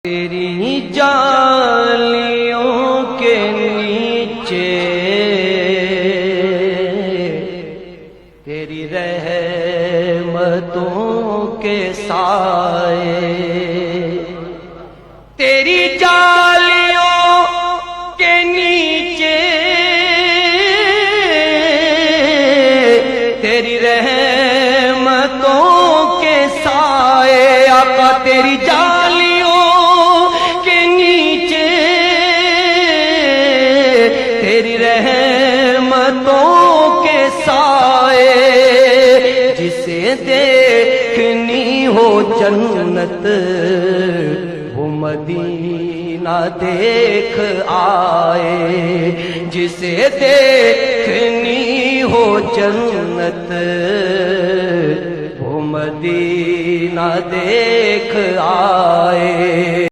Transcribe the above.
تیری جالیوں کے نیچے تیری رحمتوں کے سائے، تیری جالیوں کے نیچے تیری رحمتوں کے سائے، آقا تیری جالیوں کے نیچے تیری رحمتوں کے سائے، جسے دیکھنی ہو جنت وہ مدینہ دیکھ آئے، جسے دیکھنی ہو جنت وہ مدینہ دیکھ آئے۔